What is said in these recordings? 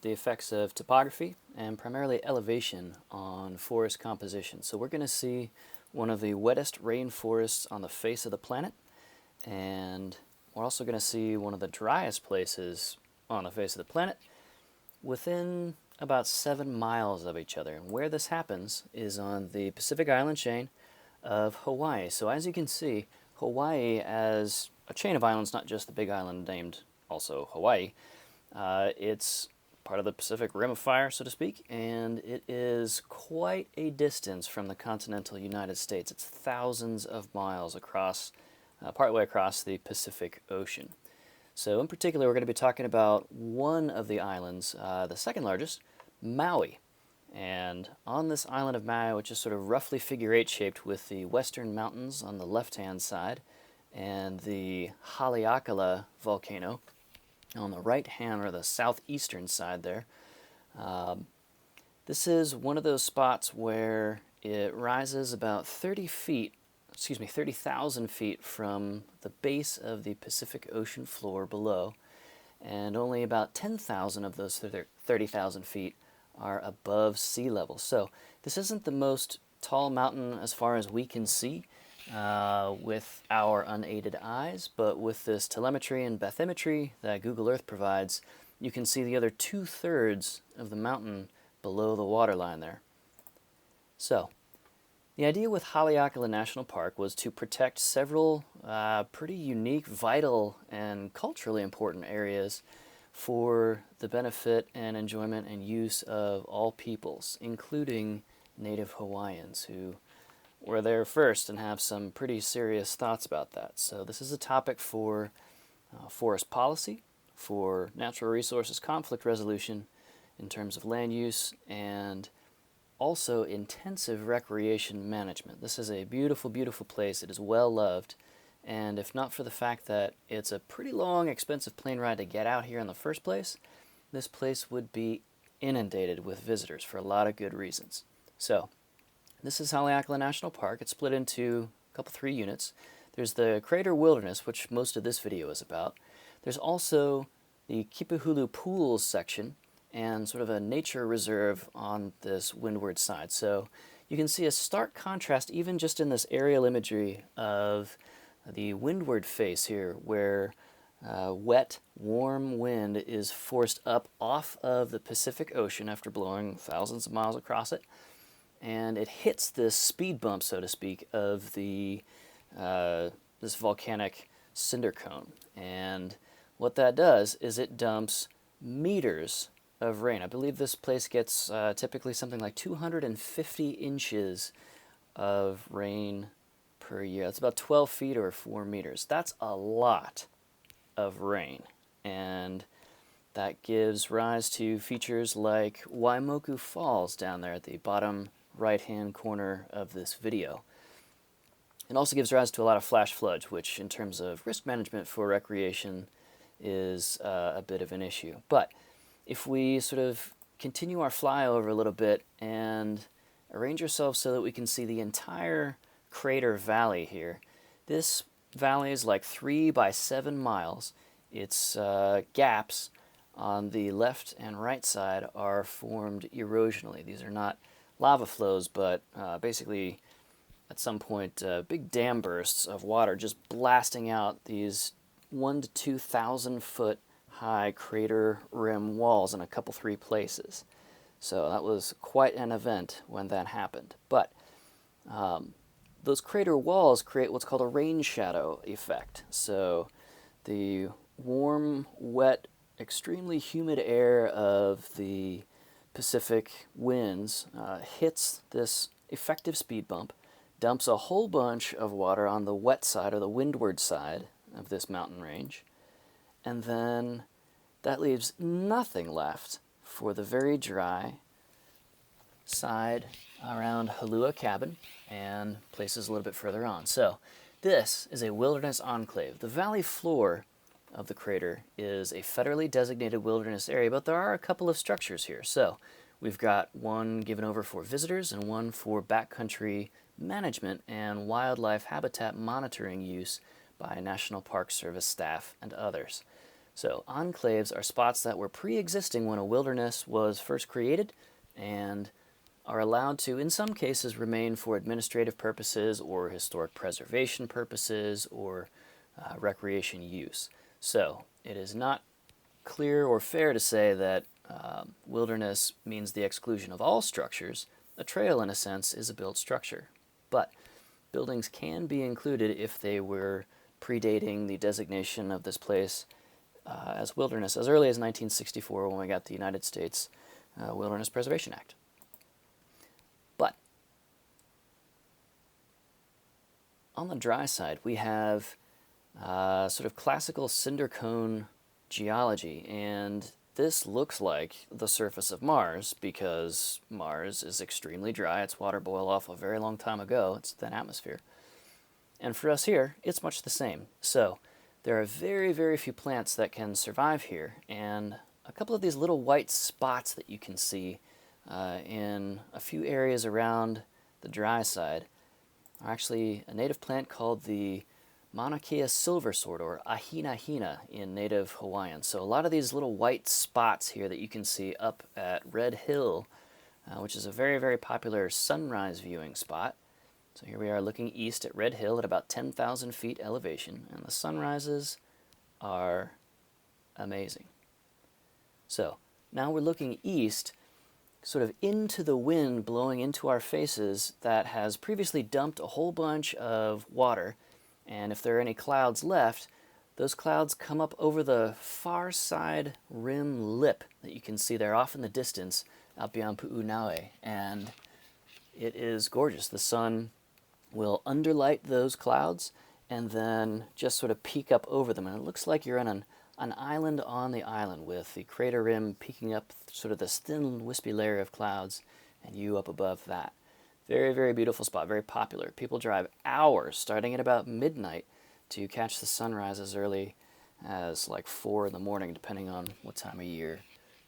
the effects of topography and primarily elevation on forest composition. So we're going to see one of the wettest rainforests on the face of the planet, and we're also going to see one of the driest places on the face of the planet within about 7 miles of each other. And where this happens is on the Pacific island chain of Hawaii. So as you can see, Hawaii as a chain of islands, not just the big island named also Hawaii, it's part of the Pacific Rim of Fire, so to speak, and it is quite a distance from the continental United States. It's thousands of miles across, partway across the Pacific Ocean. So in particular, we're going to be talking about one of the islands, the second largest, Maui. And on this island of Maui, which is sort of roughly figure-8 shaped with the western mountains on the left-hand side and the Haleakala volcano on the right-hand or the southeastern side there, this is one of those spots where it rises about 30,000 feet from the base of the Pacific Ocean floor below, and only about 10,000 of those 30,000 feet are above sea level. So this isn't the most tall mountain as far as we can see with our unaided eyes, but with this telemetry and bathymetry that Google Earth provides, you can see the other 2/3 of the mountain below the waterline there. So the idea with Haleakala National Park was to protect several pretty unique, vital, and culturally important areas for the benefit and enjoyment and use of all peoples, including Native Hawaiians, who were there first and have some pretty serious thoughts about that. So this is a topic for forest policy, for natural resources conflict resolution in terms of land use, and also intensive recreation management. This is a beautiful, beautiful place. It is well loved, and if not for the fact that it's a pretty long, expensive plane ride to get out here in the first place, this place would be inundated with visitors for a lot of good reasons. So this is Haleakala National Park. It's split into a couple, 3 units. There's the Crater Wilderness, which most of this video is about. There's also the Kipahulu Pools section and sort of a nature reserve on this windward side. So you can see a stark contrast even just in this aerial imagery of the windward face here, where wet, warm wind is forced up off of the Pacific Ocean after blowing thousands of miles across it, and it hits this speed bump, so to speak, of the this volcanic cinder cone. And what that does is it dumps meters of rain. I believe this place gets typically something like 250 inches of rain per year. That's about 12 feet or 4 meters. That's a lot of rain, and that gives rise to features like Waimoku Falls down there at the bottom right-hand corner of this video. It also gives rise to a lot of flash floods, which in terms of risk management for recreation is a bit of an issue. But if we sort of continue our flyover a little bit and arrange ourselves so that we can see the entire crater valley here, this valley is like 3 by 7 miles. Its gaps on the left and right side are formed erosionally. These are not lava flows, but basically at some point big dam bursts of water just blasting out these 1,000 to 2,000 foot high crater rim walls in a couple, 3 places. So that was quite an event when that happened. But those crater walls create what's called a rain shadow effect. So the warm, wet, extremely humid air of the Pacific winds hits this effective speed bump, dumps a whole bunch of water on the wet side or the windward side of this mountain range, and then that leaves nothing left for the very dry side around Halua Cabin and places a little bit further on. So this is a wilderness enclave. The valley floor of the crater is a federally designated wilderness area, but there are a couple of structures here. So we've got one given over for visitors and one for backcountry management and wildlife habitat monitoring use by National Park Service staff and others. So enclaves are spots that were pre-existing when a wilderness was first created and are allowed to, in some cases, remain for administrative purposes or historic preservation purposes or recreation use. So it is not clear or fair to say that wilderness means the exclusion of all structures. A trail, in a sense, is a built structure. But buildings can be included if they were predating the designation of this place as wilderness as early as 1964 when we got the United States Wilderness Preservation Act. But on the dry side, we have sort of classical cinder cone geology, and this looks like the surface of Mars because Mars is extremely dry. Its water boiled off a very long time ago. It's thin atmosphere. And for us here, it's much the same. So there are very, very few plants that can survive here, and a couple of these little white spots that you can see in a few areas around the dry side are actually a native plant called the Mauna Kea silversword, or ahina hina in native Hawaiian. So a lot of these little white spots here that you can see up at Red Hill, which is a very, very popular sunrise viewing spot. So here we are looking east at Red Hill at about 10,000 feet elevation, and the sunrises are amazing. So now we're looking east, sort of into the wind blowing into our faces that has previously dumped a whole bunch of water. And if there are any clouds left, those clouds come up over the far side rim lip that you can see there off in the distance out beyond Pu'unaue. And it is gorgeous. The sun will underlight those clouds and then just sort of peek up over them. And it looks like you're on an island on the island with the crater rim peeking up sort of this thin, wispy layer of clouds and you up above that. Very, very beautiful spot, very popular. People drive hours, starting at about midnight, to catch the sunrise as early as like 4 in the morning, depending on what time of year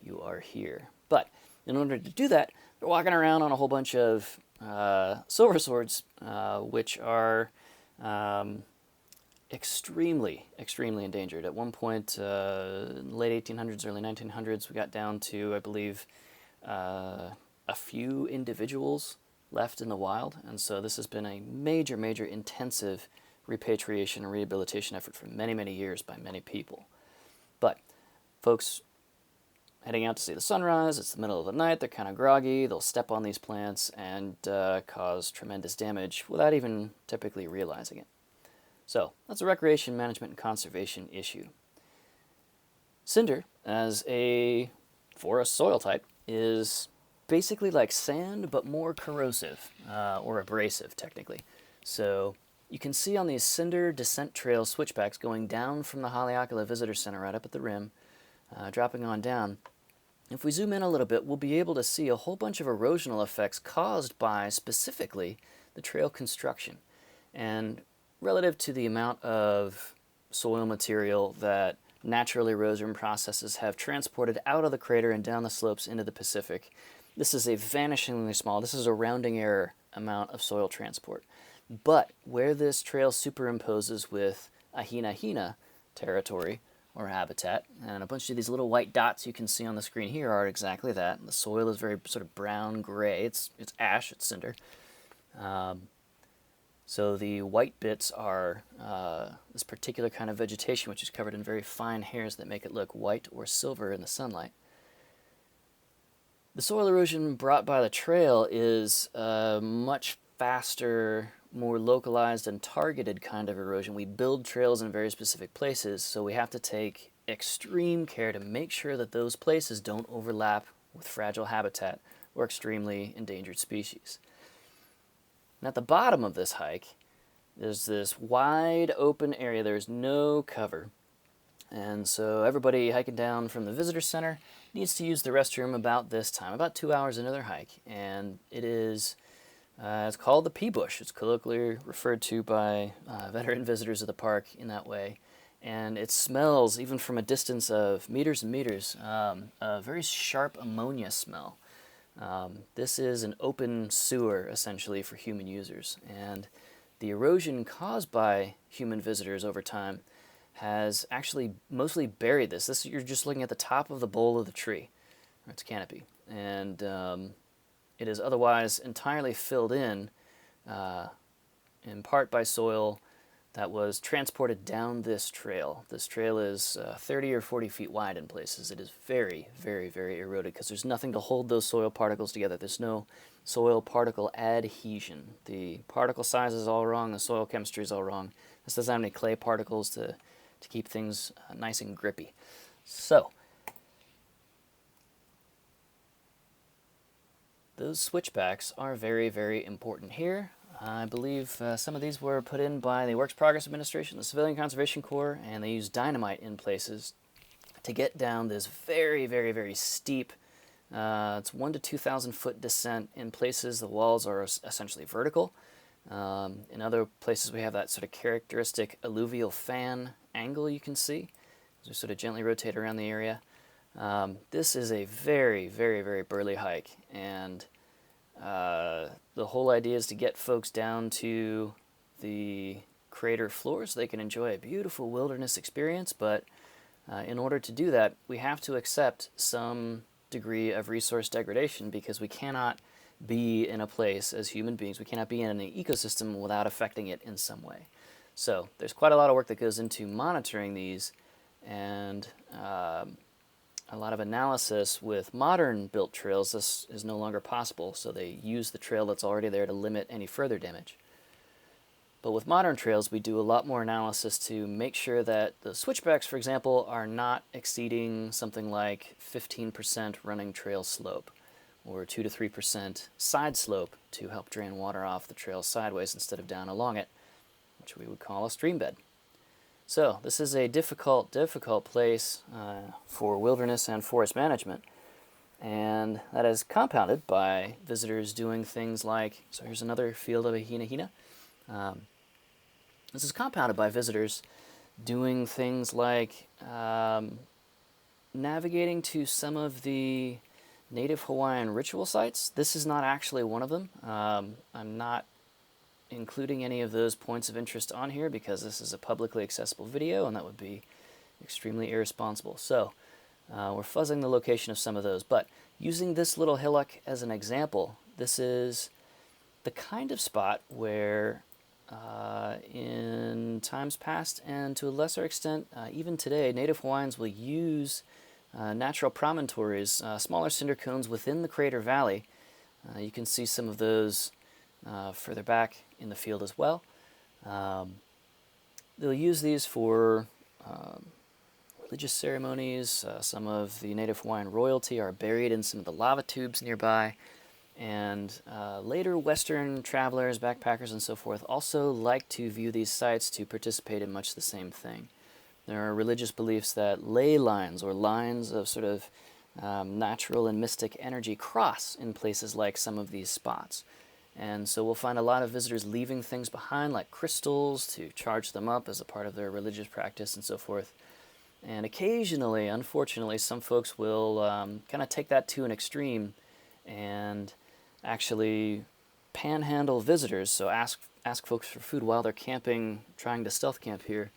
you are here. But in order to do that, they're walking around on a whole bunch of silver swords, which are extremely, extremely endangered. At one point, late 1800s, early 1900s, we got down to, I believe, a few individuals left in the wild, and so this has been a major, major intensive repatriation and rehabilitation effort for many, many years by many people. But folks heading out to see the sunrise, it's the middle of the night, they're kind of groggy, they'll step on these plants and cause tremendous damage without even typically realizing it. So that's a recreation management and conservation issue. Cinder, as a forest soil type, is basically like sand, but more corrosive, or abrasive, technically. So you can see on these cinder descent trail switchbacks going down from the Haleakala Visitor Center right up at the rim, dropping on down. If we zoom in a little bit, we'll be able to see a whole bunch of erosional effects caused by, specifically, the trail construction. And relative to the amount of soil material that natural erosion processes have transported out of the crater and down the slopes into the Pacific, this is a vanishingly small, this is a rounding error amount of soil transport. But where this trail superimposes with ahina hina territory or habitat, and a bunch of these little white dots you can see on the screen here are exactly that. The soil is very sort of brown-gray. It's ash, it's cinder. So the white bits are this particular kind of vegetation which is covered in very fine hairs that make it look white or silver in the sunlight. The soil erosion brought by the trail is a much faster, more localized and targeted kind of erosion. We build trails in very specific places, so we have to take extreme care to make sure that those places don't overlap with fragile habitat or extremely endangered species. And at the bottom of this hike, there's this wide open area. There's no cover. And so everybody hiking down from the visitor center needs to use the restroom about this time, about 2 hours into their hike. And it is, it's called the pea bush. It's colloquially referred to by veteran visitors of the park in that way. And it smells, even from a distance of meters and meters, a very sharp ammonia smell. This is an open sewer, essentially, for human users. And the erosion caused by human visitors over time has actually mostly buried this. You're just looking at the top of the bowl of the tree, or its canopy, and it is otherwise entirely filled in part by soil that was transported down this trail. This trail is 30 or 40 feet wide in places. It is very, very, very eroded because there's nothing to hold those soil particles together. There's no soil particle adhesion. The particle size is all wrong. The soil chemistry is all wrong. This doesn't have any clay particles to keep things nice and grippy. So, those switchbacks are very, very important here. I believe some of these were put in by the Works Progress Administration, the Civilian Conservation Corps, and they used dynamite in places to get down this very, very, very steep, it's 1,000 to 2,000 foot descent. In places the walls are essentially vertical. In other places we have that sort of characteristic alluvial fan angle you can see as we sort of gently rotate around the area. This is a very, very, very burly hike, and the whole idea is to get folks down to the crater floor so they can enjoy a beautiful wilderness experience, but in order to do that, we have to accept some degree of resource degradation because we cannot be in a place as human beings, we cannot be in an ecosystem without affecting it in some way. So there's quite a lot of work that goes into monitoring these, and a lot of analysis. With modern built trails, this is no longer possible, so they use the trail that's already there to limit any further damage. But with modern trails, we do a lot more analysis to make sure that the switchbacks, for example, are not exceeding something like 15% running trail slope, or 2 to 3% side slope to help drain water off the trail sideways instead of down along it, which we would call a stream bed. So this is a difficult place for wilderness and forest management, and that is compounded by visitors doing things like, so here's another field of a hina. This is compounded by visitors doing things like navigating to some of the native Hawaiian ritual sites. This is not actually one of them. I'm not including any of those points of interest on here because this is a publicly accessible video and that would be extremely irresponsible. So we're fuzzing the location of some of those, but using this little hillock as an example, this is the kind of spot where in times past and to a lesser extent even today, native Hawaiians will use natural promontories, smaller cinder cones within the crater valley. You can see some of those further back in the field as well. They'll use these for religious ceremonies. Some of the native Hawaiian royalty are buried in some of the lava tubes nearby. And later Western travelers, backpackers, and so forth also like to view these sites to participate in much the same thing. There are religious beliefs that ley lines, or lines of sort of natural and mystic energy, cross in places like some of these spots. And so we'll find a lot of visitors leaving things behind, like crystals, to charge them up as a part of their religious practice and so forth. And occasionally, unfortunately, some folks will kind of take that to an extreme and actually panhandle visitors, so ask folks for food while they're camping, trying to stealth camp here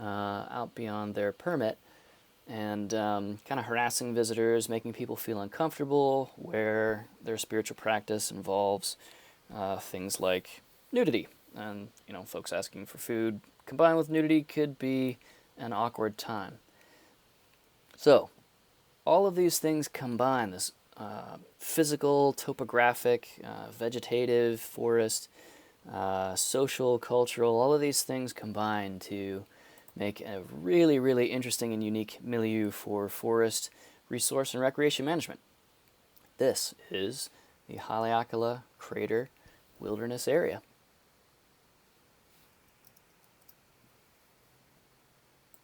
out beyond their permit, and kind of harassing visitors, making people feel uncomfortable, where their spiritual practice involves things like nudity. And, you know, folks asking for food combined with nudity could be an awkward time. So, all of these things combine, this physical, topographic, vegetative, forest, social, cultural, all of these things combine to make a really, really interesting and unique milieu for forest resource and recreation management. This is the Haleakala Crater Wilderness Area.